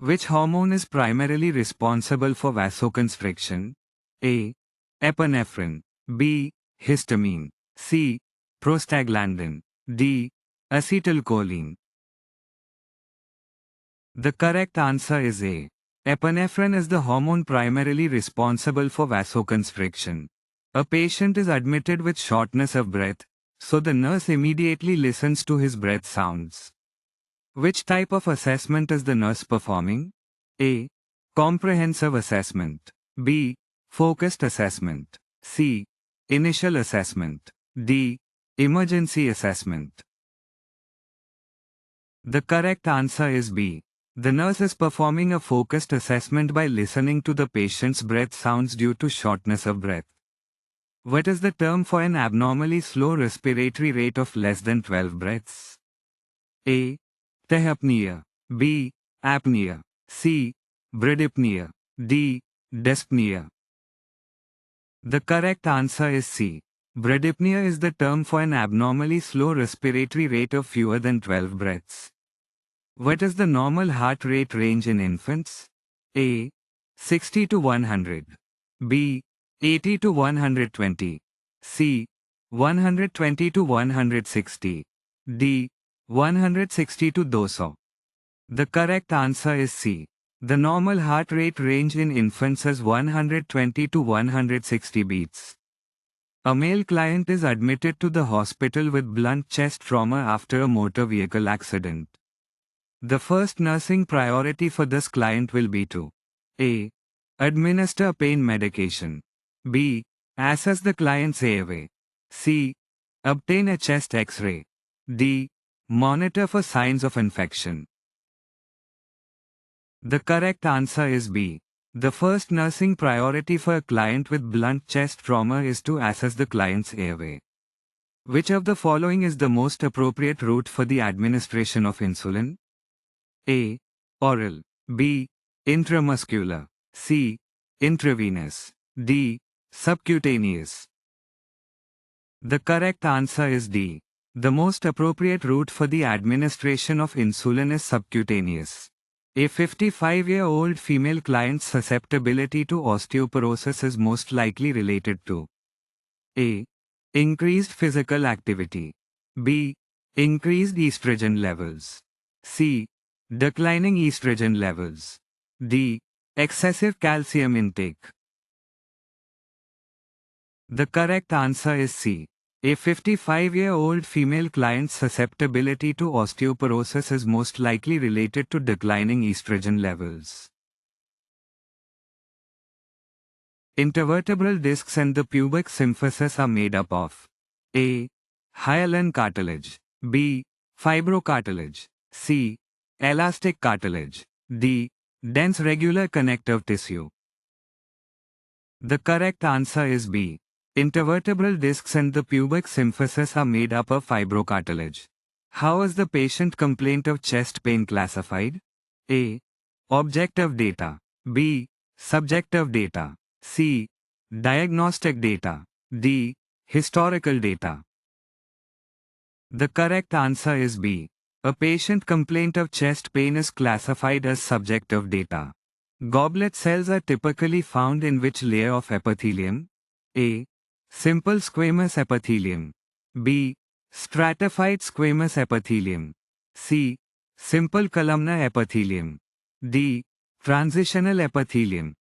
Which hormone is primarily responsible for vasoconstriction? A. Epinephrine. B. Histamine. C. Prostaglandin. D. Acetylcholine. The correct answer is A. Epinephrine is the hormone primarily responsible for vasoconstriction. A patient is admitted with shortness of breath, so the nurse immediately listens to his breath sounds. Which type of assessment is the nurse performing? A. Comprehensive assessment. B. Focused assessment. C. Initial assessment. D. Emergency assessment. The correct answer is B. The nurse is performing a focused assessment by listening to the patient's breath sounds due to shortness of breath. What is the term for an abnormally slow respiratory rate of less than 12 breaths? A. Tachypnea. B. Apnea. C. Bradypnea. D. Dyspnea. The correct answer is C. Bradypnea is the term for an abnormally slow respiratory rate of fewer than 12 breaths. What is the normal heart rate range in infants? A. 60 to 100. B. 80 to 120. C. 120 to 160. D. 160 to 200. The correct answer is C. The normal heart rate range in infants is 120 to 160 beats. A male client is admitted to the hospital with blunt chest trauma after a motor vehicle accident. The first nursing priority for this client will be to A. Administer pain medication. B. Assess the client's airway. C. Obtain a chest X-ray. D. Monitor for signs of infection. The correct answer is B. The first nursing priority for a client with blunt chest trauma is to assess the client's airway. Which of the following is the most appropriate route for the administration of insulin? A. Oral. B. Intramuscular. C. Intravenous. D. Subcutaneous. The correct answer is D. The most appropriate route for the administration of insulin is subcutaneous. A 55-year-old female client's susceptibility to osteoporosis is most likely related to A. Increased physical activity. B. Increased estrogen levels. C. Declining estrogen levels. D. Excessive calcium intake. The correct answer is C. A 55-year-old female client's susceptibility to osteoporosis is most likely related to declining estrogen levels. Intervertebral discs and the pubic symphysis are made up of A. Hyaline cartilage. B. Fibrocartilage. C. Elastic cartilage. D. Dense regular connective tissue. The correct answer is B. Intervertebral discs and the pubic symphysis are made up of fibrocartilage. How is the patient complaint of chest pain classified? A. Objective data. B. Subjective data. C. Diagnostic data. D. Historical data. The correct answer is B. A patient complaint of chest pain is classified as subjective data. Goblet cells are typically found in which layer of epithelium? A. Simple squamous epithelium. B. Stratified squamous epithelium. C. Simple columnar epithelium. D. Transitional epithelium.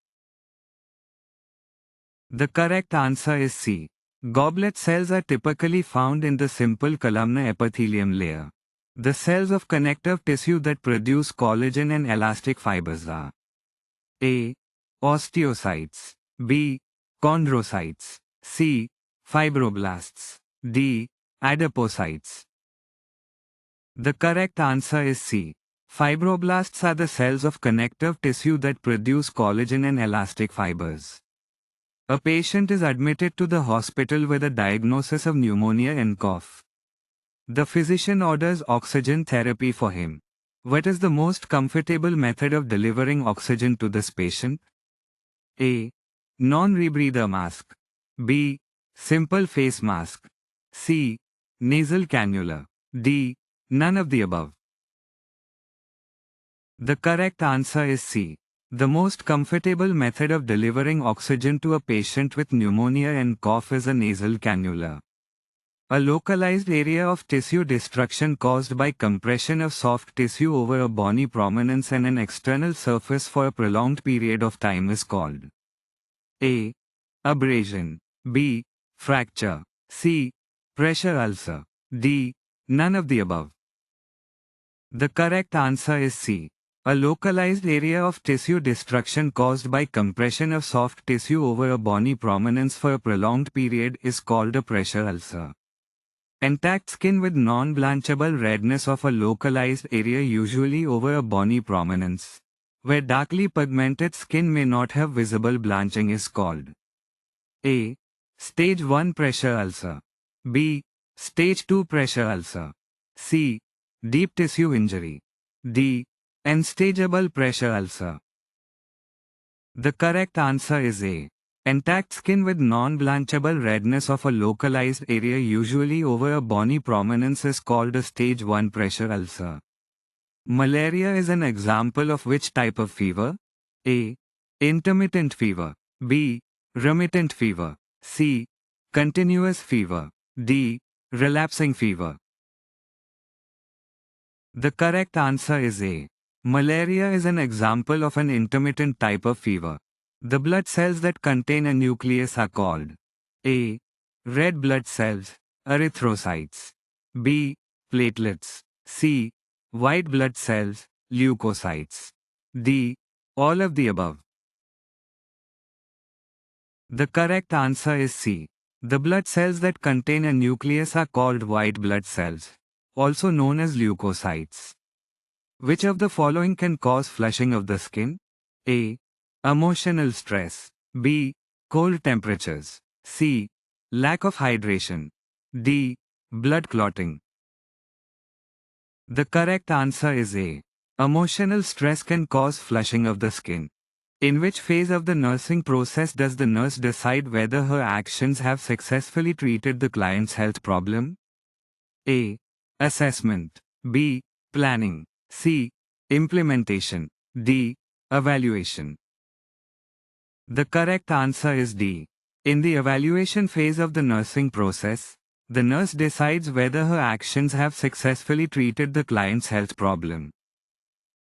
The correct answer is C. Goblet cells are typically found in the simple columnar epithelium layer. The cells of connective tissue that produce collagen and elastic fibers are A. Osteocytes. B. Chondrocytes. C. Fibroblasts. D. Adipocytes. The correct answer is C. Fibroblasts are the cells of connective tissue that produce collagen and elastic fibers. A patient is admitted to the hospital with a diagnosis of pneumonia and cough. The physician orders oxygen therapy for him. What is the most comfortable method of delivering oxygen to this patient? A. Non-rebreather mask. B. Simple face mask. C. Nasal cannula. D. None of the above. The correct answer is C. The most comfortable method of delivering oxygen to a patient with pneumonia and cough is a nasal cannula. A localized area of tissue destruction caused by compression of soft tissue over a bony prominence and an external surface for a prolonged period of time is called A. Abrasion. B. Fracture. C. Pressure ulcer. D. None of the above. The correct answer is C. A localized area of tissue destruction caused by compression of soft tissue over a bony prominence for a prolonged period is called a pressure ulcer. Intact skin with non-blanchable redness of a localized area usually over a bony prominence, where darkly pigmented skin may not have visible blanching is called A. Stage 1 pressure ulcer. B. Stage 2 pressure ulcer. C. Deep tissue injury. D. End-stageable pressure ulcer. The correct answer is A. Intact skin with non-blanchable redness of a localized area usually over a bony prominence is called a stage 1 pressure ulcer. Malaria is an example of which type of fever? A. Intermittent fever. B. Remittent fever. C. Continuous fever. D. Relapsing fever. The correct answer is A. Malaria is an example of an intermittent type of fever. The blood cells that contain a nucleus are called A. Red blood cells, erythrocytes. B. Platelets. C. White blood cells, leukocytes. D. All of the above. The correct answer is C. The blood cells that contain a nucleus are called white blood cells, also known as leukocytes. Which of the following can cause flushing of the skin? A. Emotional stress. B. Cold temperatures. C. Lack of hydration. D. Blood clotting. The correct answer is A. Emotional stress can cause flushing of the skin. In which phase of the nursing process does the nurse decide whether her actions have successfully treated the client's health problem? A. Assessment. B. Planning. C. Implementation. D. Evaluation. The correct answer is D. In the evaluation phase of the nursing process, the nurse decides whether her actions have successfully treated the client's health problem.